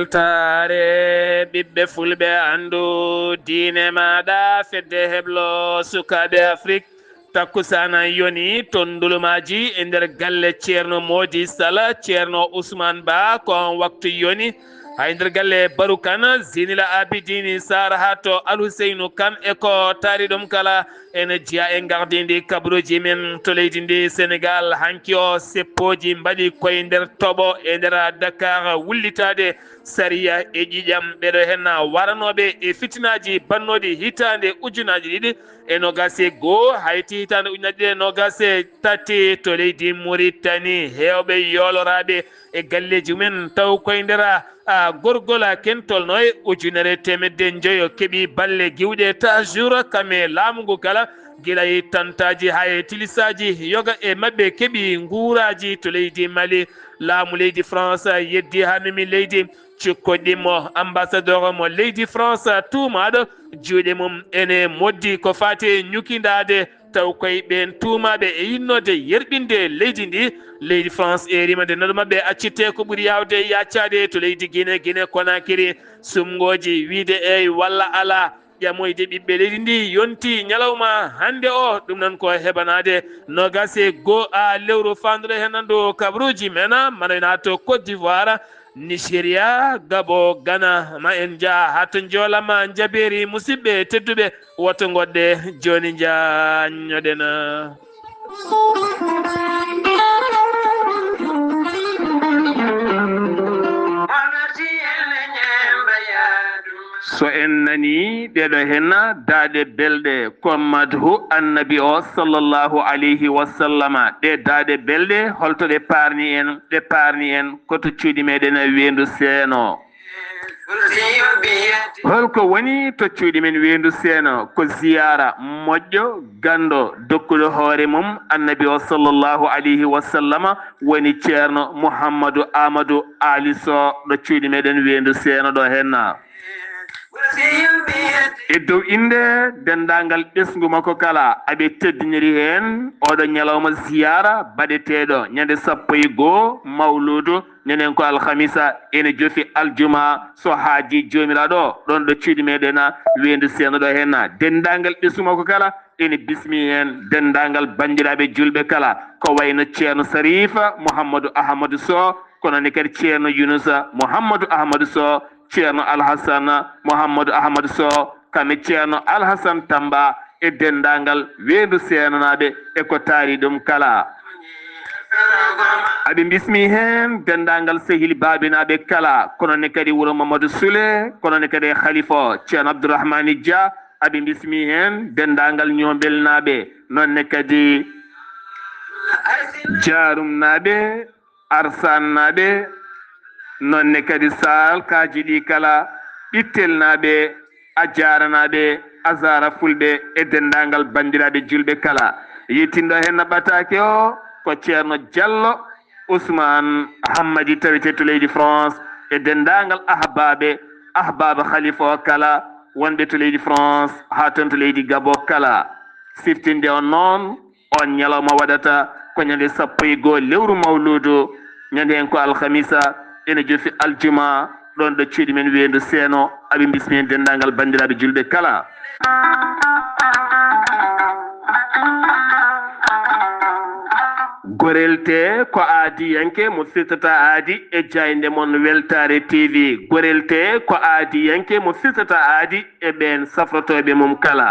weltare ɓiɓɓe fulɓe andu diine maɗa fedde heblo sukaɓe Afrique takkusana yoni tondulumaji e nder galle ceerno Mody Sall ceerno Ousmane Ba ko waktu yoni hay nder galle Barou Kane Zinila Abidine Sara ha to Alhuseynou Kane e ko taari ɗum kala ene jeeya e gardidi kabaruji men to leydi ndi Sénégal hanki o seppoji mbaɗi koye nder toɓo e nder Dakar wullitade sariya e ƴiƴam ɓeɗo hen waranoɓe e fitinaji bannoɗi hitande ujunaji ɗiɗi e nogas e goho hayti hitande ujunaji ɗiɗi e nogas e tati to leydi Mauritanie hewɓe yoloraɓe e galleji mumen taw koye nder gorgol kentolno e ujunere temedde joyo keeɓi balle giwɗe ta jour kame laamu ngu kala gila e tantaji ha e tilisaji yoga e mabɓe keeɓi guuraji to leydi Mali laamu leydi France yeddi ha memi leydi cikkoɗimo ambassadeur mo leydi France tumaɗo juuɗe mum ene moddi ko fati ñukindade taw koye ɓen tumaɓe e yinnode yerɓinde leydi ndi leydi France e rimade noɗo mabɓe accitte ko ɓuuri yawde yaccade to leydi Guinée Conakry sumgoji wiide eyyi walla ala ƴamoyde ɓiɓɓe leydi ndi yonti ñalawma hande o ɗum noon ko heɓanade nogas e goho lewru fandude hen nandu kabaruji men manayna to Côte d'Ivoire Nigéria Gabon Ghana ma en jaa ha to joolama jaɓeri musidɓe tedduɓe woto goɗɗe joni jañoɗen so en nani ɗeɗo hen daade belɗe ko madhu annabi o sallllahu alayhi wa sallama ɗe daade belɗe holto ɗe parni en koto cuuɗi meɗen wendu seeno holko woni to cuuɗi men wendu seeno ko ziyara moƴƴo gando dokkuɗo hoore mum annabi o sallllahu alayhi wa sallama woni ceerno Mouhammadou Amadou Ali Sow ɗo cuuɗi meɗen wendu seeno ɗo henna e dow inde dendagal ɓesgu makko kala aɓe teddiniri hen oɗo ñalawma ziyara baɗeteɗo ñande 11 mawludu ñanden ko alhamisa ene jofi aljuma so haaji jomiraɗo ɗon ɗo cuuɗi meɗen wendu seeno ɗo hen dendagal ɓesgu makko kala ene bismi hen dendagal bandiraɓe julɓe kala ko wayno ceerno Sarifa Mouhammadou Ahmadou Sow kono ne kadi ceerno Younousa Mouhammadou Ahmadou Sow ceerno Alhassane Mouhammadou Ahmadou Sow kame ceerno Alhassane Tamba e dendagal wendu seenonaɓe e ko taari ɗum kala aɓe bismi hen dendagal sehili babinaɓe kala kono ne kadi wuuro Mamadou Soule kono ne kadi khalifa ceerno Abdourahmani Dia aɓe bismi hen dendagal ñombel naɓe nonne kadi Diarum naɓe Arsane naɓe nonne kadi sal kaji ɗi kala ɓittel naɓe a jaranaɓe azara fulɓe e dendagal bandiraɓe julɓe kala yettindo hen naɓatake o ko ceerno Diallo Ousmane Hammadi tawete to leydi France e dendagal ahbabe khalifa o kala wonɓe to leydi France ha ton to leydi Gabon kala siftinde on noon on ñalawma waɗata ko ñande 11 lewru mawludu ñande hen ko alhamisa ene jofi aljuma ɗon ɗo cuuɗi men wendu seeno aɓe bismi hen dendagal bandiraɓe julɓe kala gorelte ko aadiyanke mo firtata aadi e jayde mon weltare TV gorelte ko aadiyanke mo firtata aadi e ɓen safrotoɓe mum kala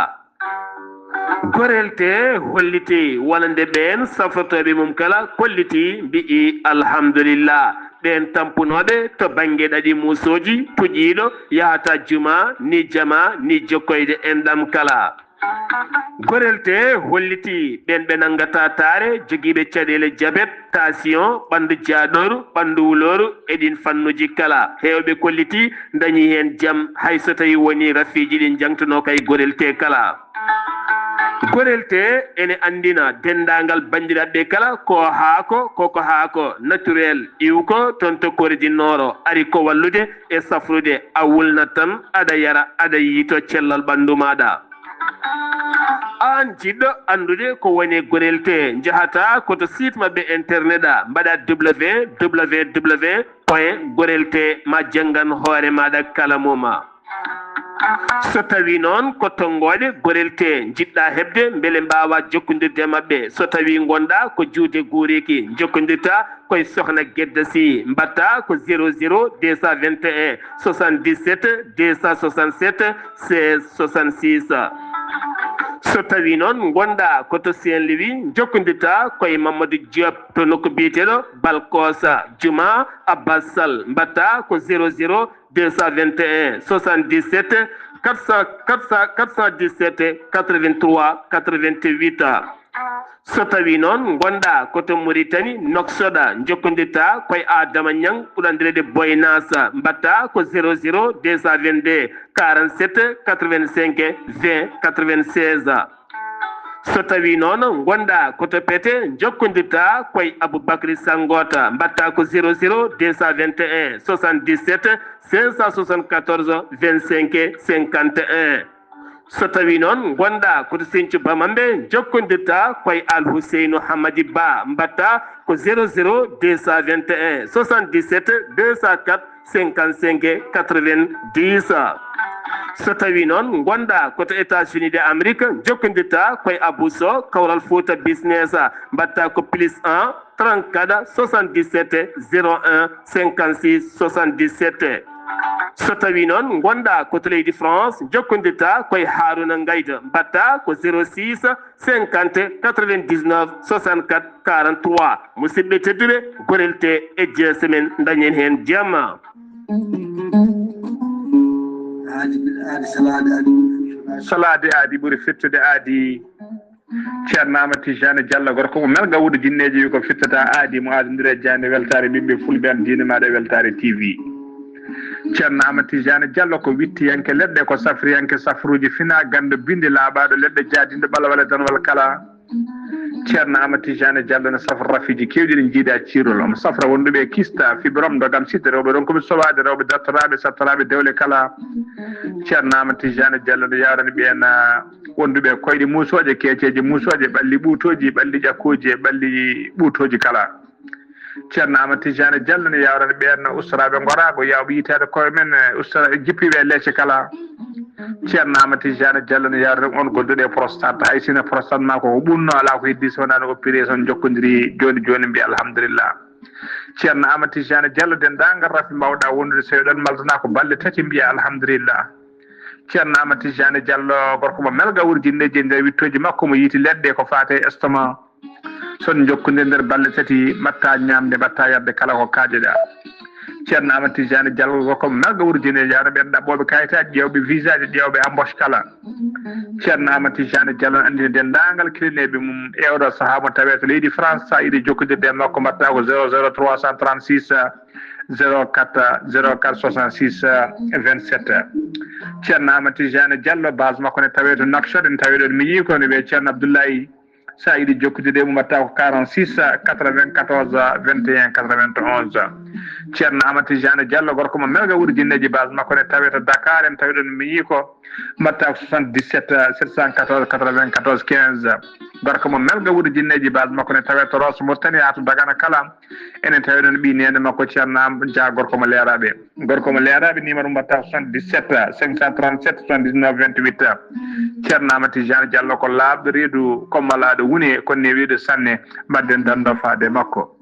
gorelte holliti wonande ɓen safrotoɓe mum kala kolliti mbi'i alhamdulillah ɓen tampunoɓe to banggue ɗaɗi musoji puƴiɗo yahata juma ni jama ni jokkoyde enɗam kala gorelte holliti ɓen ɓe nangata taare joguiɓe caɗele diabète tension ɓandu jaaɗoru ɓandu wuloru eɗin fannuji kala hewɓe kolliti dañi hen jaam hay so tawi woni rafiji ɗin jangtuno kay gorelte kala gorelte ene andina dendagal bandiraɓe kala ko haako naturel iwko toon to koridinoro ari ko wallude e safrude a wulnat tan aɗa yara aɗa yiito cellal ɓandu maɗa an jiɗɗo andude ko woni gorelte jahata koto site mabɓe internet a mbaɗa www point gorelte ma janggan hoore maɗa kala muma so tawi noon ko tonggode gorelte jiɗɗa hebde beele mbawa jokkodirde mabɓe so tawi gonɗa ko juude guuriki jokkodirta koye sohna Guedda Sy mbatta ko 00 221 77 267 16 66 so tawi noon gonɗa koto Saint Louis jokkodirta koye Mamadou Diop to nokku biyeteɗo Balkosa Juma Abbas Sall mbatta ko 00 221 77 417 83 88 so tawi noon gonɗa koto Mauritanie Noksoɗa jokkodirta koye Adama Niang ɓuurandirede Boynasa mbatta ko 00 222 47 85 20 96 so tawi noon gonɗa koto Pété jokkodirta koye Aboubacry Sangota mbatta ko 00 221 77 574 25 51 so tawi noon gonɗa koto Sinthiou Bamambé jokkodirta koye Al Housseynou Hamadi Ba mbatta ko 00 221 77 204 55 90 so tawi noon gonɗa koto États-Unis de Amérique jokkodirta koye Abou Sow Kawral Fouta Business mbatta ko +1 34 77 01 56 77 so tawi noon gonɗa koto leydi France jokkodirta koye Harouna Ngayda mbatta ko 06 50 99 64 43 musidɓe tedduɓe gorelte e jeese men dañen hen jamma salade aadi ɓuuri fittude aadi ceerno Amadou Tijani Diallo gorko mo melga wuude jinneji wi ko fittata aadi mo aadodiri jande weltare ɓiɓɓe fulɓe an diine maɗa weltare TV ceerno Amadou Tijani Diallo ko wittiyanke leɗɗe ko safriyanke safruji fina gando binde laaɓaɗo leɗɗe jaadinde ɓalawale danwal kala ceerno Amadou Tijani Diallo ne safra rafiji kewɗi ɗi jiiɗa cirol omo safra wonduɓe kista fibrom dogam sidde rewɓe ɗon koɓe sowade rewɓe dartoraɓe sattoraɓe dewle kala ceerno Amadou Tijani Diallo no yawrani ɓen wonduɓe koyɗe musoje keeceji musoje ɓalli ɓuutoji ɓalli ƴakkuji e ɓalli ɓuutoji kala ceerno Amadou Tijani Diallo ne yawrani ɓen ustaraɓe gorago yawɓe yitede koye men ustara jippiɓe leecce kala ceerno Amadou Tijani Diallo ne yawrani on gonduɗe prostate hay sino prostate ma ko ɓunno ala ko heddi so wonano opéré son jokkodiri joni joni mbiya alhamdulillah ceerno Amadou Tijani Diallo dendagal rafi mbawɗa wondude so ɗon maldana ko balɗe tati mbiya alhamdulillah ceerno Amadou Tijani Diallo gorko mo melga wurjinneji e nder wittoji makko mo yiiti leɗɗe ko fate estomac son jokkodiri nder balɗe tati mbatta ñamde mbatta yadde kala ko kaajeɗa ceerno Amadou Tijani Diallo gorko mo melga wurjinneji ara ɓen ɗaɓɓoɓe kayitaji ƴewɓe visa ji ƴewɓe embauche kala ceerno Amadou Tijani Diallo andini dendagal kilineɓe mum ewɗo saaha mo tawe to leydi France sa yiiɗi jokkodirde e makko mbatta ko 00 336 04 04 66 27 ceerno Amadou Tijani Diallo base makko ne tawe to Nouakchott ne tawe ɗon mi yii ko ne wiye ceerno Abdoulaye sa yiiɗi jokkodirde mo mbatta ko 46 94 21 91 ceerno Amadou Tijani Diallo gorko mo melga wurjinneji base makko ne tawe to Dakar en tawi ɗon mi yii ko mbatta ko 77 714 94 15 gorko mo melga wurjinneji base makko ne tawe to Ross Mauritanie ha to Dagana kala enen tawi ɗon ɓi nene makko ceerno Dia gorko mo leeraɓe numéro mbatta 77 537 79 28 ceerno Amadou Tijani Diallo ko laaɓɗo reedu kommalaɗo woni ko newiɗo sanne mbadden dando faade makko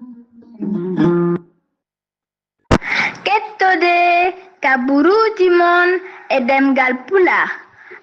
kettode kaburuji mon e demgal pula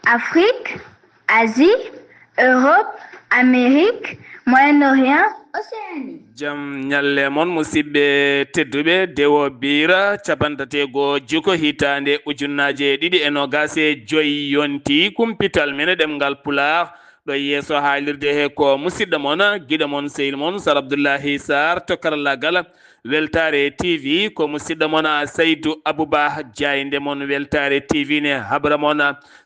Afrique, Asie, Europe, Amérique, Moyen-Orient, Océanie. Jam nyalle mon musidɓe tedduɓe dewo bira capantatego jiko hitande ujunnaje ɗiɗi e nogase joyi yonti kumpital mene ɗemgal pular ɗo yeeso haalirde he ko musidɗo mon guiɗo mon sehil mon Sar Abdoullahi Sarr to karallagal weltare TV ko musidɗo mon Saydou Abouba jayde mon weltare TV ne habra mon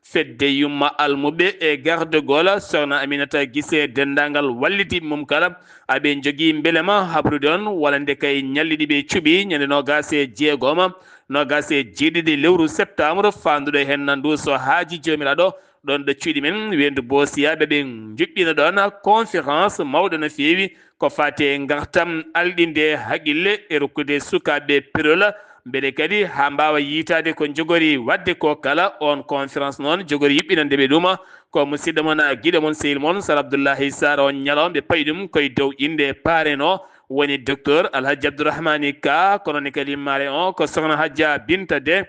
fedde yumma almuɓe e gardegol sohna Aminata Guissé dendagal walliti mum kala aɓe jogui beelema habrude on walla nde kay ñalliɗiɓe cuuɓi ñande nogase jeegoma nogase jeeɗiɗi lewru septembre fanduɗo hen ndu so haaji jomiraɗo ɗon ɗo cuuɗi men wendu bosiyaɓe ɓe juɓɓina ɗon conférence mawɗo no feewi ko fate gartam alɗinde haqqille e rokkude sukaɓe pirol beele kadi ha mbawa yitade ko jogori wadde ko kala on conférence noon jogori yuɓɓinande ɓe ɗum ko musidɗo moon guiɗo moon sehil moon Sar Abdoullahi Sarr on ñalawɓe payi ɗum koye dow inde pareno woni docteur Alhaji Abdourahmani Ka kono ne kadi maare on ko sokhna Hadja Binta de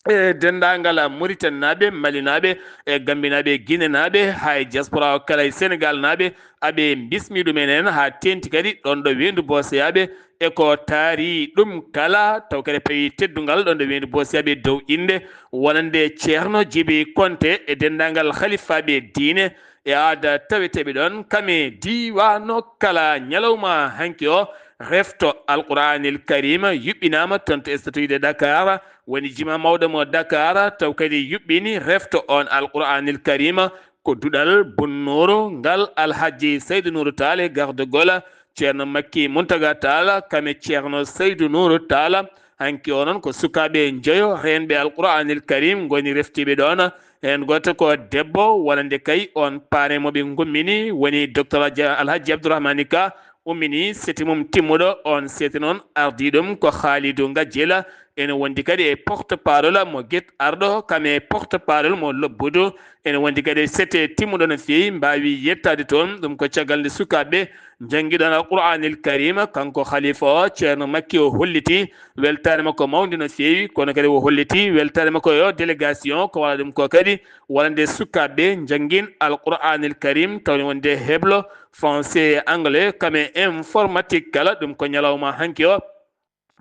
e dendagal Mauritanie naɓe Mali naɓe e Gambie naɓe Guinée naɓe hay diaspora o kala e Sénégal naɓe aɓe bismi ɗumenen ha tenti kadi ɗon ɗo wendu boseyaɓe e ko taari ɗum kala taw kadi payi teddugal ɗon ɗo wendu boseyaɓe dow inde wonande ceerno Djiby Konté e dendagal halifaɓe diine e aada taweteɓe ɗon kame diwano kala ñalawma hanki o refto alqouranil karima yuɓɓinama toon to statuide Dakar woni jima mawɗo mo Dakar taw kadi yuɓɓini refto on alqouranil karima ko duɗal bonnoro ngal Alhaji Seydou Nourou Tall e garde-gol ceerno Makki Mountaga Tall kame ceerno Seydou Nourou Tall hanki o noon ko sukaɓe jeeyo renɓe alqouranil karim goni reftiɓe ɗon hen goto ko debbo wonande kay on paremoɓe gummini woni docteur Alhaji Abdourahmani Ka ummini seti mum timmuɗo on seti noon ardiɗum ko Khalidou Gadjela ene wondi kadi e porte parole mo guet arɗo kame porte parole mo lobbudu ene wondi kadi sete timmuɗo no fewi mbawi yettade toon ɗum ko caggal nde sukaɓe jangguiɗon alqouranil karima kanko khalifa o ceerno Makki o holliti weltare makko mawde no fewi kono kadi o holliti weltare makko yo délégation ko wala ɗum ko kadi wonande sukaɓe jangguin alqouranil karim tawne wonde heblo français anglais kame informatique kala ɗum ko ñalawma hanki o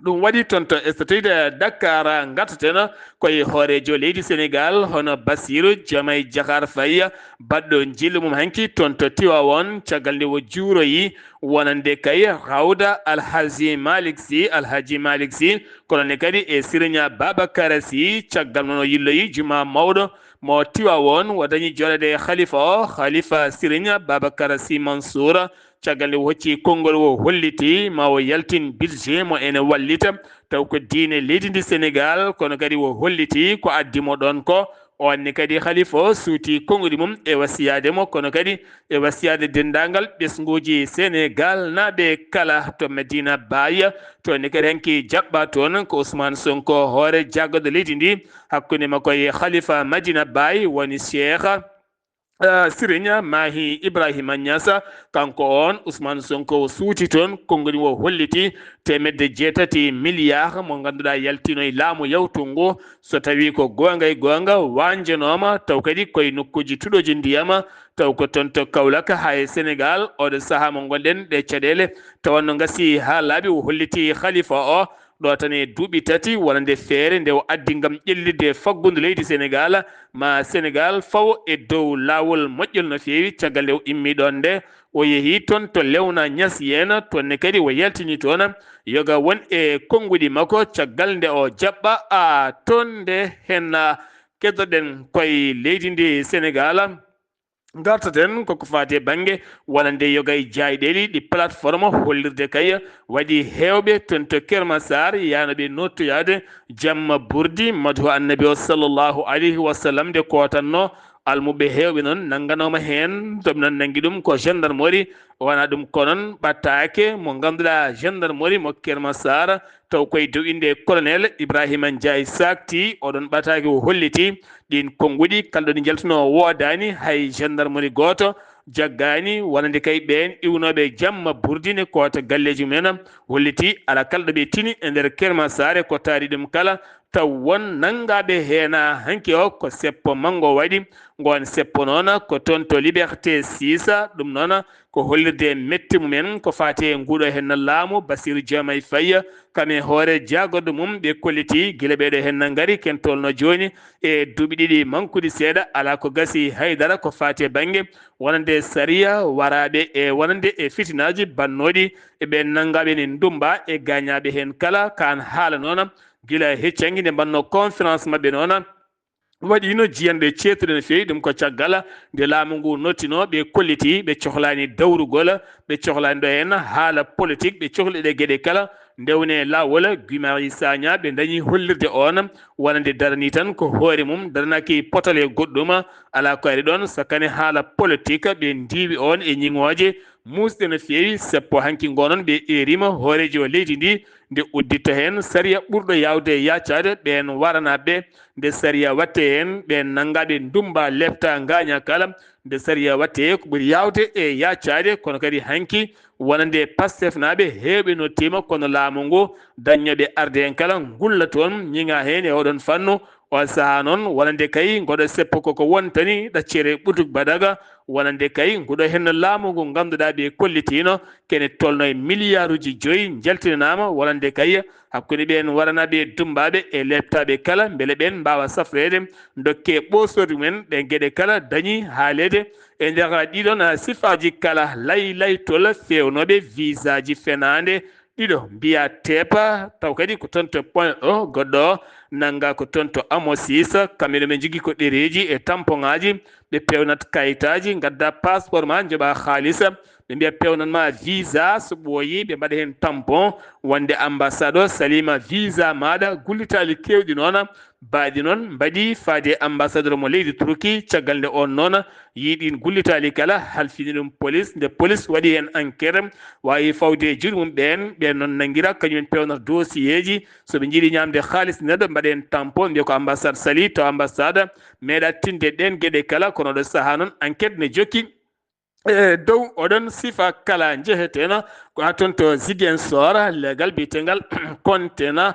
ɗum waɗi toon to statuide Dakar gartaten koye hoorejo leydi Sénégal hono Bassirou Diomaye Diakhar Faye baɗɗo jillu mum hanki toon to Tivaouane caggal nde o juuroyi wonande kay Rawda Alhaji Malick Sy kono ne kadi e Sirigne Babacar Sy caggal noon o yilloyi juma mawɗo mo Tivaouane o dañi jolede khalifa Sirigne Babacar Sy Mansour caggal nde hocci konngol o holliti ma o yaltin budget mo ene wallita taw ko diine leydi ndi Sénégal kono kadi o holliti ko addimo ɗon ko on kadi khalifa o suuti konngudi mum e wasiyade mo kono kadi e wasiyade dendagal ɓesguji Sénégal naɓe kala to Medina Baye to ne kadi hanki jaɓɓa toon ko Ousmane Sonko hoore jaggoɗo leydi ndi hakkude makko e khalifa Medina Baye woni Cheikh Sirigne Mahi Ibrahima Niass kanko on Ousmane Sonko suuti toon konngudi o holliti 8 milliards mo ganduɗa yaltino e laamu yawtungu so tawi ko gonga wanjanoma taw kadi koye nokkuji tuɗoji ndiyama taw ko toon to Kaolack ha e Sénégal oɗo saaha mo gonɗen ɗe caɗele tawanno gasi ha laaɓi o holliti khalifa o ɗo tan e duuɓi tati wonande feere nde o addi gam ƴellidde faggudu leydi Sénégal ma Sénégal faw e dow lawol moƴƴol no fewi caggal nde o immi ɗon nde o yeehi toon to Lewna Niass yen toonne kadi o yaltini toon yoga won e konngudi makko caggal nde o jaɓɓa a toon nde hen keddoɗen koye leydi ndi Sénégal gartaten koko fate banggue wonande yoga e jayɗeli ɗi plateforme hollirde kay waɗi hewɓe toon to Kermassar yanoɓe nottoyade jamma ɓurdi madhu annabi o sallllahu alayhi wa sallam nde kotanno almuɓe hewɓe noon nagganoma hen toɓe noon nangui ɗum ko gendarmerie wona ɗum ko noon ɓattake mo ganduɗa gendarmerie mo Kermassar taw koye dow inde colonel Ibrahima Ndiaye Sakti oɗon ɓataki o holliti ɗin konnguɗi kala ɗo ɗi jaltuno wodani hay gendarmerie goto jaggani wonande kay ɓen iwnoɓe jamma ɓurdine kota galleji mumen holliti ala kala ɗo ɓe tini e nder Kermassar ko taari ɗum kala taw won nangaɓe heena hanki o ko seppo manggo waɗi gon seppo noon ko toon to Liberté 6 ɗum noon ko hollirde metti mumen ko fate nguuɗo hen laamu Bassirou Diomaye Faye kame hoore jagorɗo mum ɓe kolliti guila ɓeɗo hen gaari ken tolno joni e duuɓi ɗiɗi mankude seeɗa ala ko gasi haydara ko fate banggue wonande saria waraɓe e wonande e fitinaji bannoɗi eɓe nangaɓe ne ndumba e gañaɓe hen kala kan haala noon guila heccangue nde mbanno conférence mabɓe noon waɗino jiyanɗe ceetuɗe no fewi ɗum ko caggal nde laamu ngu nottino ɓe kolliti ɓe cohlani dawrugol ɓe cohlani ɗo hen haala politique ɓe cohli ɗe gueɗe kala ndewne lawol Guy Marius Sagna ɓe dañi hollirde on wonande darani tan ko hoore mum daranaki potale goɗɗum ala ko ari ɗon sakane haala politique ɓe ndiwi on e ñiŋoje musde no feewi sappo hanki gonon ɓe erima hoorejo leydi ndi nde udditta hen sariya ɓurɗo yawde yaccade ɓen waranaɓe nde sariya watte hen ɓen nangaɓe ndumba lefta gaña kala nde sariya watte ko ɓuuri yawde e yaccade kono kadi hanki wonande Pastef naɓe heewɓe no tima kono laamu ngu daññoɓe arde hen kala gulla toon ñiŋa hen e oɗon fannu o saaha noon wonande kay ngoɗo seppo koko wontani ɗaccere ɓutuk badaga wonande kay nguɗo hen laamu ngu ganduɗa ɓe kollitino kene tolno e milliard uji 5 jaltinanama wonande kay hakkude ɓen waranaɓe dumbaɓe e leptaɓe kala beele ɓen mbawa safrede dokke ɓosorde mumen ɓe gueɗe kala dañi haalede e nder ɗiɗon sifaji kala lay tol fewnoɓe visa ji fenade ɗiɗo mbiya tepa taw kadi ko toon to point o goɗɗo o nanga ko toon to amo 6 kamɓe ɓe jogui ko ɗereji e tampon ngaji ɓe pewnat kayitaji gadda passeport ma jooɓa haalisa ɓe mbiya pewnanma visa so ɓooyi ɓe mbaɗa hen tampon wonde ambassade o salima visa maɗa gullitali kewɗi noon baaɗi noon mbaɗi faade ambassadeur mo leydi Turki caggal nde on noon yiiɗin gullitali kala halfini ɗum police nde police waɗi hen enquête wawi fawde juuɗe mum ɓen noon nanguira kañumen pewnata dossier ji soɓe jiiɗi ñamde haalis neɗɗo mbaɗa hen tampon mbiya ko ambassade sali taw ambassade meeɗa tinde ɗen gueɗe kala kono ɗo saaha noon enquête ne jokki dow oɗon sifa kala jeeheteno ko ha toon to Ziguinchor legal biyetegal kontena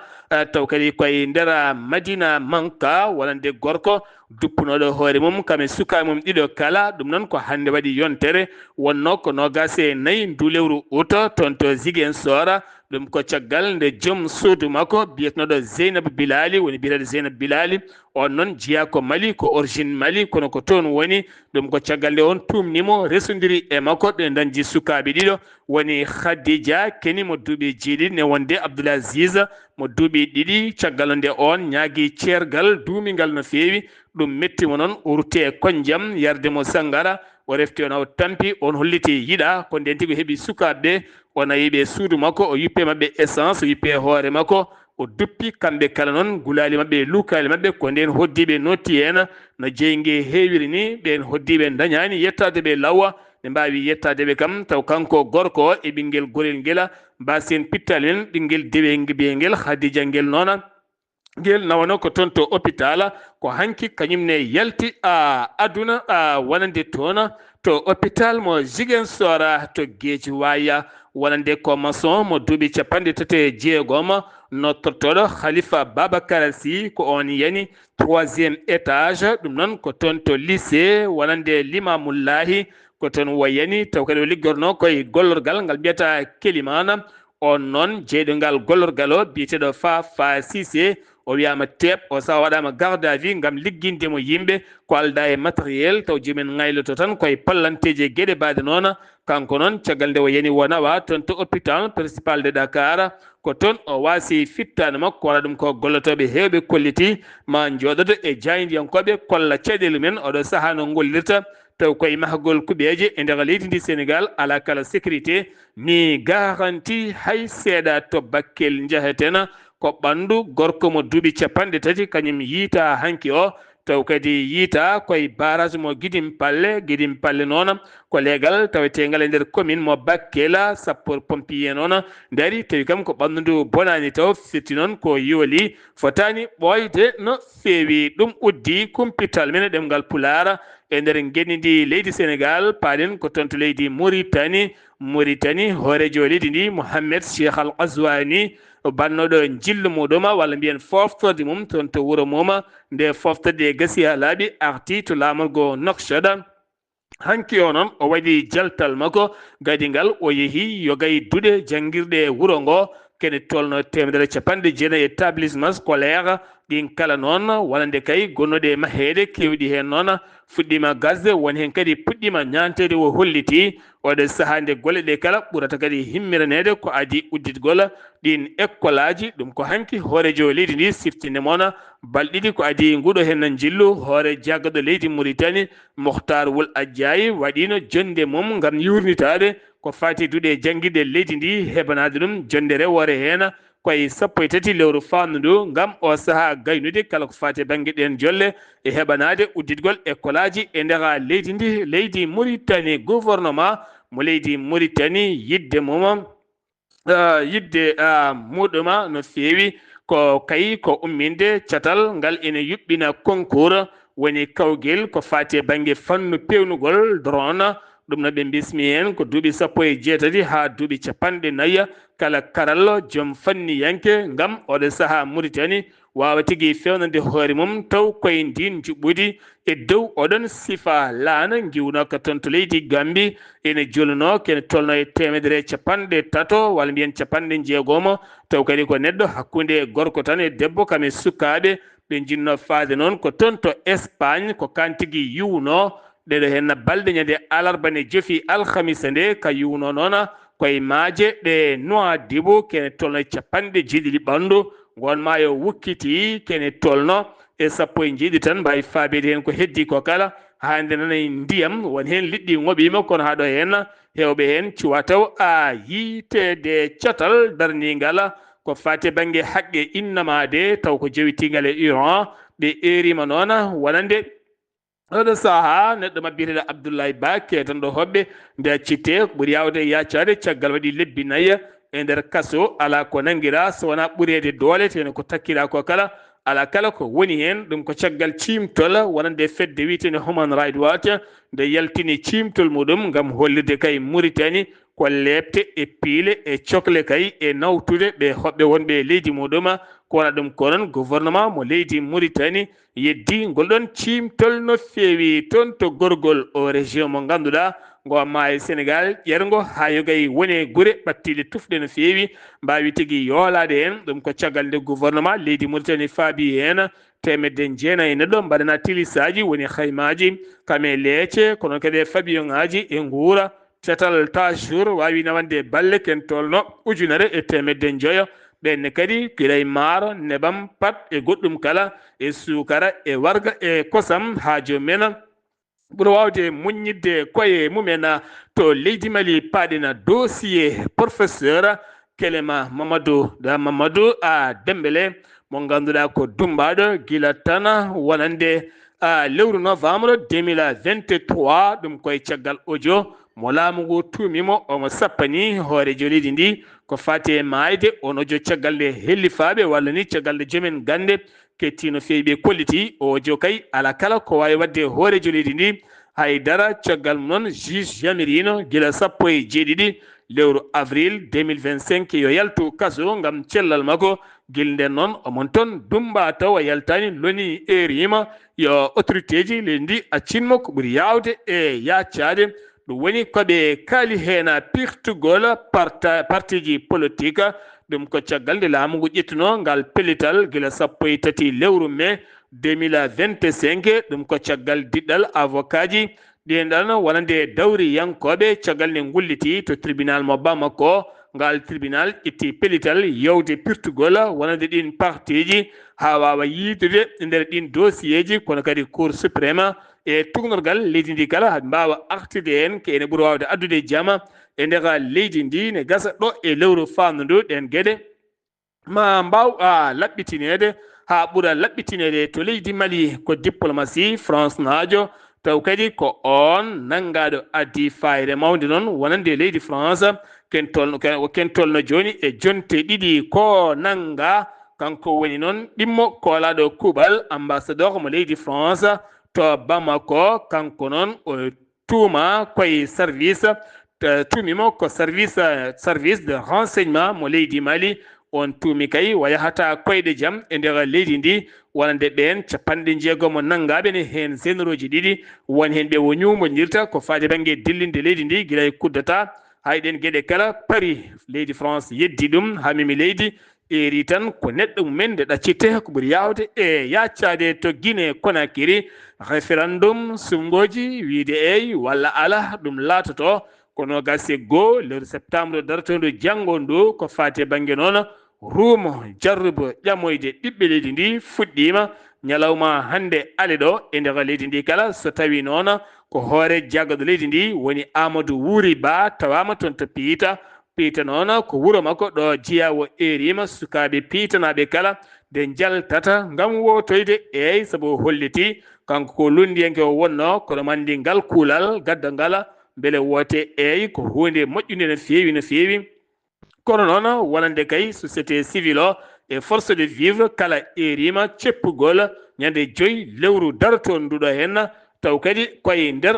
taw kadi koye nder Madina Manka wonande gorko duppunoɗo hoore mum kame sukaɓe mum ɗiɗo kala ɗum noon ko hande waɗi yontere wonno ko nogase 4 ndu lewru août toon to Ziguinchor ɗum ko caggal nde joom suudu makko biyetenoɗo Zeynab Bilali woni biyeteɗo Zeynab Bilali on noon jeeya ko Mali ko origine Mali kono ko toon woni ɗum ko caggal nde on tumnimo resodiri e makko ɓe dañji sukaɓe ɗiɗo woni Khadija keni mo duuɓi jeeɗiɗi ne wonde Abdoul Aziz mo duuɓi ɗiɗi caggal nde on ñaagui ceergal duumigal no feewi ɗum mettimo noon urte konjam yarde mo Sangara o refti on o tampi on holliti yiɗa ko nden tigui heeɓi sukaɓeɓe o nayiɓe suudu makko o yuppe mabɓe essence o yuppe hoore makko o duppi kamɓe kala noon gulali mabɓe lukali mabɓe ko nden hoddiɓe notti hen no jeygue heewiri ni ɓen hoddiɓe dañani yettade ɓe lawwa ɓe mbawi yettadeɓe kam taw kanko gorko o e ɓinguel gorel guela mbasen pittal hen ɓinguel dewe biyengel Khadija ngel noon ngel nawano ko toon to hôpital ko hanki kañumne yalti aduna wonande toon to hôpital mo Ziguinchor to Guéji Waya wonande ko maçon mo duuɓi 36 nottortoɗo Khalifa Babacar Sy ko on yani 3e étage ɗum noon ko toon to lycée wonande Limamoullahi ko toon wayani taw kadi o liggorno koye gollorgal ngal mbiyata Kélimane on noon jeyɗogal gollorgal o biyeteɗo Fafa Cissé o wiyama teep o saha waɗama garde à vue gam liggindemo yimɓe ko alda e matériel taw jomumen gayloto tan koye pallanteje gueɗe baɗe noon kanko noon caggal nde o yani wonawa toon to hôpital principal de Dakar ko toon o wasi fittade makko waɗa ɗum ko gollotoɓe hewɓe kolliti ma joɗoto e jaydiyankoɓe kolla caɗele men oɗo saaha no gollirta taw koye mahgol kuɓeje e nder leydi ndi Sénégal ala kala sécurité ni garanti hay seeɗa to bakkel jaheten ko ɓandu gorko mo duuɓi 30 kañum yiita hanki o taw kadi yiita koye barrage mo Guidim Palle noon ko leegal tawetegal e nder commune mo Bakkela sapeur pompier noon dari tawi kam ko ɓandu ndu bonani taw firti noon ko yooli fotani ɓoyde no feewi ɗum uddi kumpital men ɗemgal Pulaar e nder gueɗɗi ndi leydi Sénégal paaɗen ko toon to leydi Mauritanie hoorejo leydi ndi Mohamed Cheikh Al Ghazouani bannoɗo jillu muɗum walla mbiyen foftorde mum toon to wuuro mum nde foftorde gasi ha laaɓi arti to laamorgo Nouakchott hanki o noon o waɗi jaltal makko gadi ngal o yeehi yo gaydude jangguirɗe wuuro ngo kene tolno 150 établissement scolaire ɗin kala noon walande kay gonnude maheede kewɗi hen noon fuɗɗima gasde won hen kadi puɗɗima ñantede o holliti oɗo saaha nde golle ɗe kala ɓurata kadi himmiranede ko adi udditgol ɗin école aji ɗum ko hanki hoorejo leydi ndi siftinde moon balɗiɗi ko adi nguɗo hen jillu hoore jaggaɗo leydi Mauritanie Mohtar Wul Adjayi waɗino jonde mum gam yurnitade ko fati duuɗe jangguirɗe leydi ndi heɓanade ɗum jonde rewore hen koye 13 lewru fandu gam o saaha gaynude kala ko fati banggue ɗen jolle e heɓanade udditgol école aji e nder leydi ndi leydi Mauritanie gouvernement mo leydi Mauritanie yidde mum yidde muɗuma no fewi ko kayi ko umminde catal ngal ene yuɓɓina concours woni kawguel ko fati banggue fannu pewnugol drone ɗum no ɓe bismi hen ko duuɓi 18 ha duuɓi 40 kala karallo joom fanniyanke ngam oɗo saaha Mauritanie wawa tigui fewnande hoore mum taw koye ndin juɓɓudi e dow oɗon sifa laana giwno ko toon to leydi Gambie ene jolno kene tolno e 300 walla mbiyen 60 taw kadi ko neɗɗo hakkude gorko tan e debbo kame sukaɓe ɓe jinno faade noon ko toon to Espagne ko kan tigui yiwno ɗeɗo hen balɗe ñande alarba ne joofi alhamisa nde ka yiwno noon koye maaje ɗe Nouadhibou kene tolno e 70 ɓandu gon maayo wukkiti kene tolno e 10 tan mbawi faabede hen ko heddi ko kala hande nana ndiyam won hen liɗɗi ngoɓima kono haɗo hen hewɓe hen cuwa taw a yitede catal darnigal ko fati banggue haqqe innamade taw ko jewitigal e Iran ɓe erima noon wonande oɗo saaha neɗɗo mabbiyeteɗo Abdoulaye Ba ketanɗo hoɓɓe nde citte ɓuuri yawde yaccade caggal waɗi lebbi 4 e nder kaso ala ko nanguira so wona ɓuurede doole tene ko takkira ko kala ala kala ko woni hen ɗum ko caggal cimtol wonande fedde wiitene Human Rights Watch nde yaltini cimtol muɗum gam hollirde kay Mauritanie ko lebte e piile e cohle kay e nawtude ɓe hoɓɓe wonɓe leydi muɗum ko wona ɗum ko noon gouvernement mo leydi Mauritanie yeddi ngol ɗon cimtol no fewi toon to gorgol o région mo ganduɗa ngo maayo Sénégal ƴergo ha yogay woni guure ɓattiɗe tufɗe no fewi mbawi tigui yoolade hen ɗum ko caggal nde gouvernement leydi Mauritanie faabi hen 900 neɗɗo mbaɗana tilisaji woni haymaji kame leece kono kadi e fabiyon ngaji e guura catal tajour wawi nawande balle ken tolno 1,500 ɓenne kadi kiray maaro nebam pat e goɗɗum kala e sukara e warga e kosam ha jomumen ɓuura wawde muññidde koye mumen to leydi Mali paaɗina dossier professeur Kelema Mamadou a Dembélé mo ganduɗa ko dumbaɗo gila tan wonande lewru novembre 2023 ɗum koye caggal audio mo laamu ngu tumimo omo sappani hoorejo leydi ndi ko fati e maayde on audio caggal nde hellifaɓe walla ni caggal nde joomen gande kettino fewi ɓe kolliti o audio kay ala kala ko wawi wadde hoorejo leydi ndi haydara caggal noon juge yamirino gila 17 lewru avril 2025 yo yaltu kaso gam cellal makko guil nden noon omon toon dumba taw a yaltani loni erima yo autorité ji leydi ndi accinmo ko ɓuuri yawde e yaccade ɗum woni koɓe kaali hen pirtugol parti ji politique ɗum ko caggal nde laamu ngu ƴettuno ngal pellital gila 13 lewru mai 2025 ɗum ko caggal diɗɗal avocat ji ɗenɗan wonande dawri yankoɓe caggal nde gulliti to tribunal mo Bamako ngal tribunal itti pellital yewde pirtugol wonande ɗin parti ji ha wawa yiitude nder ɗin dossier ji kono kadi cour suprême e tugnorgal leydi ndi kala ha mbawa artide hen ko ene ɓuuri wawde addude jaama e nder leydi ndi ne gasa ɗo e lewru fandu ɗen gueɗe ma mbaw laɓɓitinede ha ɓuura laɓɓitinede to leydi Mali ko diplomatie France naajo taw kadi ko on nangaɗo addi fayre mawde noon wonande leydi France ken tolno joni e jonte ɗiɗi ko nanga kanko woni noon ɗimmo kolaɗo kuuɓal ambassadeur mo leydi France to Bamako kanko noon o tuuma koye service tuumimo ko service de renseignement mo leydi Mali on tuumi kay wayahata koyɗe jaam e nder leydi ndi wonande ɓen 60 mo nangaɓe ne hen généraux ji ɗiɗi won hen ɓe wo ñumodirta ko faade banggue dillinde leydi ndi guila e kuddata hayɗen gueɗe kala paari leydi France yeddi ɗum ha mimi leydi eri tan ko neɗɗo mumen nde ɗaccite ko ɓuri yawde e yaccade to Guinée Conakry référendum sumgoji wiide eyi walla ala ɗum laatoto kono gase goo lewru septembre dartodu janggo ndu ko fate banggue noon ruumo jarrubo ƴamoyde ɓiɓɓe leydi ndi fuɗɗima ñalawma hande ale ɗo e nder leydi ndi kala so tawi noon ko hoore jaggaɗo leydi ndi woni Amadou Wuri Ba tawama toon to Piita noon ko wuro makko ɗo jiyawo erima sukaɓe piitanaɓe kala nde jaltata ngam wotoyde eyyi saabu holliti kanko ko lundiyanke o wonno kono mandi ngal kuulal gadda ngala beele woote eyyi ko hunde moƴƴude no feewi kono noon wonande kay société civile o e force de vivre kala erima ceppugol ñande 5 lewru darto nduɗo hen taw kadi koye nder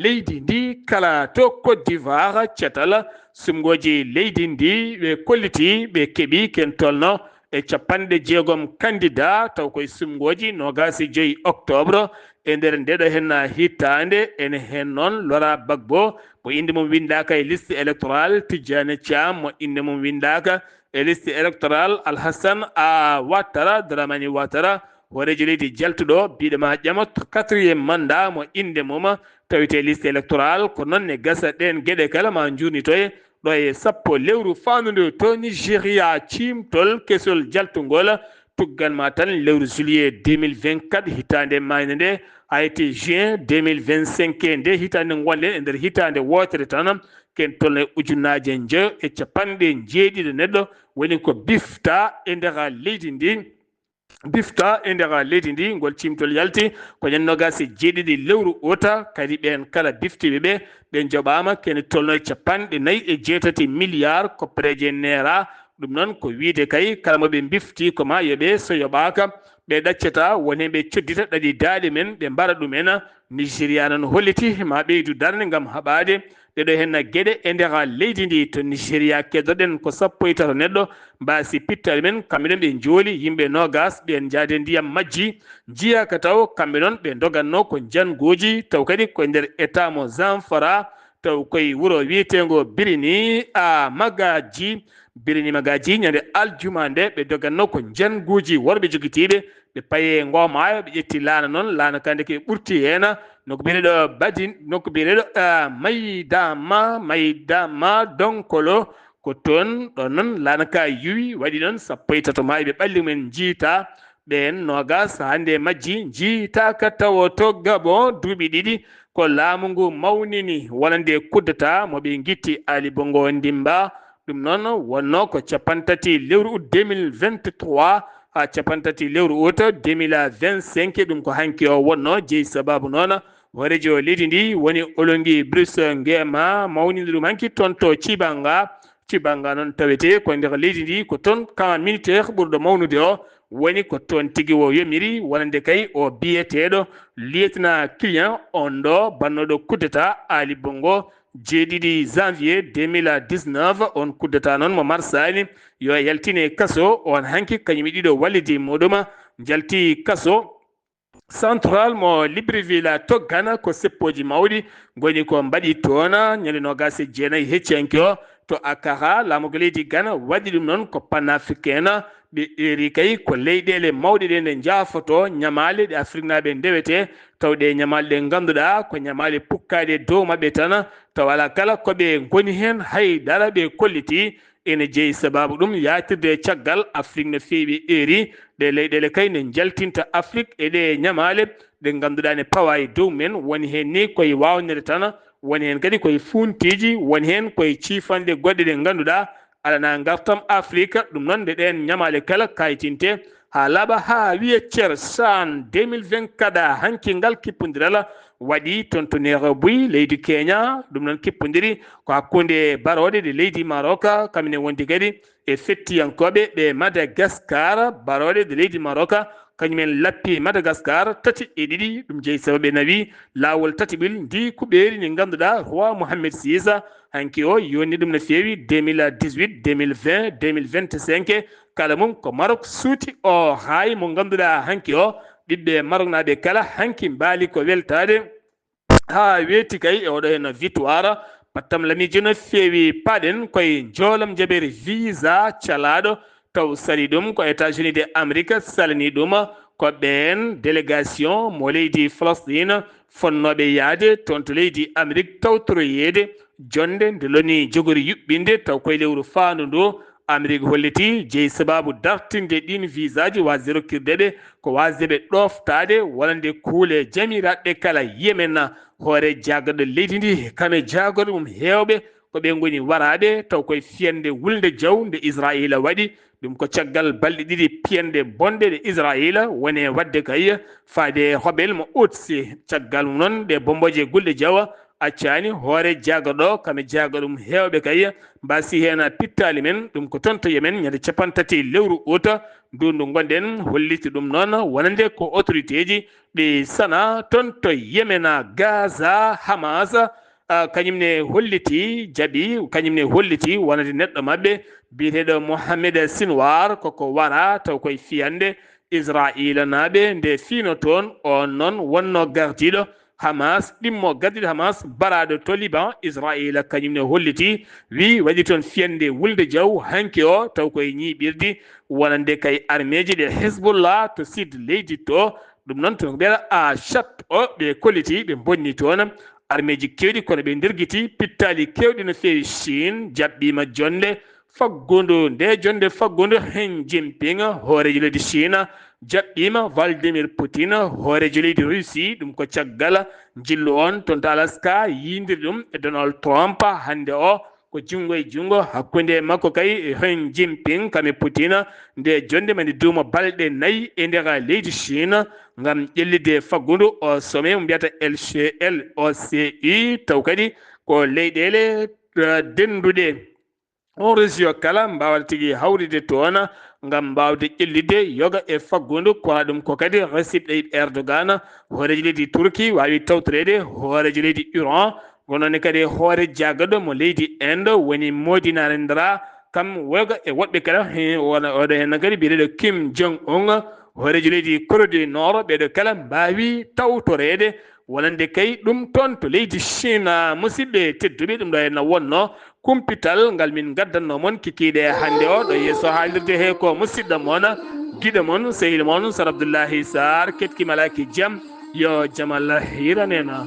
leydi ndi kala to Côte d'Ivoire cetal sumgoji leydi ndi ɓe kolliti ɓe keeɓi ken tolno e 60 candidat taw koye sumgoji 25 octobre e nder ndeɗo hen hittande ene hen noon Laurent Gbagbo mo inde mum windaka e liste électorale Tidjane Thiam mo inde mum windaka e liste électorale Alhassane Ouattara Dramani Ouattara horejo leydi jaltuɗo biɗoma ƴama 4e mandat mo inde mum tawite liste électorale ko noon ne gasa ɗen gueɗe kala ma jurnitoye ɗo e 10 lewru fannude to Nigéria cimtol kesol jaltugol tugganma tan lewru juillet 2024 hitande mayde nde hayte juin 2025 nde hitande gonɗen e nder hitande wotere tan ken tolne ujunnaje 950 neɗɗo woni ko bifta e nder leydi ndi ngol cimtol yalti ko ñannogasi 7 lewru ota kadi ɓen kala biftiɓe ɓe joɓama kene tolno 48 milliards koppareje naira ɗum noon ko wiide kay kala moɓe bifti koma yoɓe so yoɓaka ɓe ɗaccata woni ɓe coddita ɗaɗi daaɗe men ɓe mbara ɗumen Nigéria noon holliti ma ɓeydu darde gam haɓade ɗeɗo hen gueɗe e nder leydi ndi to Nigéria keddoɗen ko 13 neɗɗo mbasi pittade men kamɓe ɗon ɓe jooli yimɓe nogas ɓen jaade ndiyam majji jiyaka taw kamɓe noon ɓe doganno ko jangoji taw kadi koye nder état mo Zamfara taw koye wuuro wiyetego Birini Magaji ñande aljuma nde ɓe doganno ko janguji worɓe jogitiɓe ɓe paye ngomayo ɓe ƴetti laana noon laana kande ke ɓurti hen noko biyeteɗo badin noko biyeteɗo maydama donkolo ko toon ɗon noon laana ka yuwi waɗi noon 13 ma ɓe ɓalli men jiita ɓen nogas hande majji jiitaka taw to Gabon duuɓi ɗiɗi ko laamu ngu mawnini wonande kuddata moɓe guitti Ali Bongo Ndimba ɗum noon wonno ko 30 lewru août 2023 ha 30 lewru août 2025 ɗum ko hanki o wonno jeeyi sababu noon horejo leydi ndi woni Olongui Bruce Nguema mawnide ɗum hanki toon to Cibanga noon tawete ko nder leydi ndi ko toon camp militaire ɓurɗo mawnude o woni ko toon tigui o yomiri wonande kay o biyeteɗo lieutenant Killian on ɗo bannoɗo kuddata Ali Bongo 7 janvier 2019 on kuddata noon mo marsali yo yaltine kaso on hanki kañum ɗiɗo wallidi muɗum jalti kaso central mo Libreville toggana ko seppoji mawɗi goni ko mbaɗi toon ñande 29 hecciyanke o to Accra laamugo leydi Ghana waɗi ɗum noon ko panafricaine ɓe eri kay ko leyɗele mawɗe ɗe nde jaafoto ñamale ɗe Afrique naɓe ndewete tawɗe ñamale ɗe ganduɗa ko ñamale pukkaɗe dow mabɓe tan taw ala kala koɓe goni hen haydara ɓe kolliti ene jeeyi sababu ɗum yatirde caggal Afrique no feewi eri ɗe leyɗele kay ne jaltinta Afrique e ɗe ñamale ɗe ganduɗa ne pawa e dow men woni hen ni koye wawnere tan woni hen kadi koye funtiji woni hen koye ciifanɗe goɗɗe ɗe ganduɗa alana gartam Afrique ɗum noon nde ɗen ñamale kala kaytinte ha laaɓa ha wiye Thier Chan 2024 hanki ngal kippodiral waɗi toon to Nairobi leydi Kenya ɗum noon kippodiri ko hakkude barode de leydi Maroc kamine wondi kadi e fettiyankoɓe ɓe Madagascar barode de leydi Maroc kañumen lappi Madagascar 3 ɗum jeeyi sababu ɓe nawi lawol tatiɓil ndi kuɓeri ndi ganduɗa roi Mohammed VI hanki o yonni ɗum no feewi 2018 2020 2025 kala mum ko Maroc suuti o hay mo ganduɗa hanki o ɓiɓɓe Maroc naɓe kala hanki mbaali ko weltade ha weeti kay e oɗo hen victoire pattam lamiji no feewi paɗen koye joolam jaɓere visa calaɗo taw sali ɗum ko États-Unis de Amérique salani ɗum ko ɓen délégation mo leydi Palestine fonnoɓe yaade toon to leydi Amérique tawtoroyede jonde nde loni jogori yuɓɓinde taw koye lewru faandu ndu Amérique holliti jeeyi sababu dartinde ɗin visa ji wasirokirdeɓe ko wasdeɓe ɗoftade walande kuule jamiraɓe kala Yemen hoore jaggaɗo leydi ndi kame jagoɗo ɗum hewɓe ko ɓe goni waraɓe taw koye fiyande wulde jaw nde Israila waɗi ɗum ko caggal balɗe ɗiɗi piyande bonɗe ɗe Israila woni wadde kay faade hoɓel mo utsi caggal mum noon ɗe bomboje gulɗe jawa accani hoore jagaɗo kame jaga ɗum hewɓe kay mbasi hen pittali men ɗum ko toon to Yemen ñande capantati lewru août ndu gonɗen holliti ɗum noon wonande ko autorité ji ɗi sana toon to Yemen Gaza Hamas kañumne holliti jaaɓi kañumne holliti wonande neɗɗo mabɓe biyeteɗo Mohamed Sinwar koko wara taw koye fiyande Israila naɓe nde fino toon on noon wonno gardiɗo Hamas ɗimmo gardiɗo Hamas baraɗo to Liban Israila kañumne holliti wi waɗi toon fiyande wulde jaw hanki o taw koye ñiɓirdi wonande kay armée ji ɗe Hezbollah to sud leydi to ɗum noon to ɓeɗa a chat o ɓe kolliti ɓe bonni toon armée ji kewɗi kono ɓe dirguiti pittali kewɗi no fewi Chine jaɓɓima jonde faggudu nde jonde faggudu hen Jinping hoorejo leydi Chine jaɓɓima Vladimir Poutine hoorejo leydi Russie ɗum ko caggal jillu on toon to Alaska yindiri ɗum e Donald Trump hande o ko jungo e jungo hakkude makko kay hen Jinping kame Poutine nde jonde mande duuma balɗe 4 e nder leydi Chine ngam ƴellide faggudu o sommet mo mbiyata LOCI taw kadi ko leyɗele denduɗe on région kala mbawata tigui hawride toon ngam mbawde ƴellide yoga e faggudu kono ɗum ko kadi Recep Tayyip Erdogan hoorejo leydi Turquie wawi tawtorede hoorejo leydi Iran gonone kadi hoore jagaɗo mo leydi Inde woni Modi Narendra kam woga e woɓɓe kala oɗo hen kadi mbiyeteɗo Kim Jong Un hoorejo leydi Corée du Nord ɓeɗo kala mbawi tawtorede wonande kay ɗum toon to leydi Chine musidɓe tedduɓe ɗum ɗo henna wonno kumpital ngal min gaddanno moon kikiɗe hande o ɗo yeeso haalirde he ko musidɗo moon guiɗo moon sehil moon Sar Abdoullahi Sarr ketki malaki jaam yo jaam Allah hiranena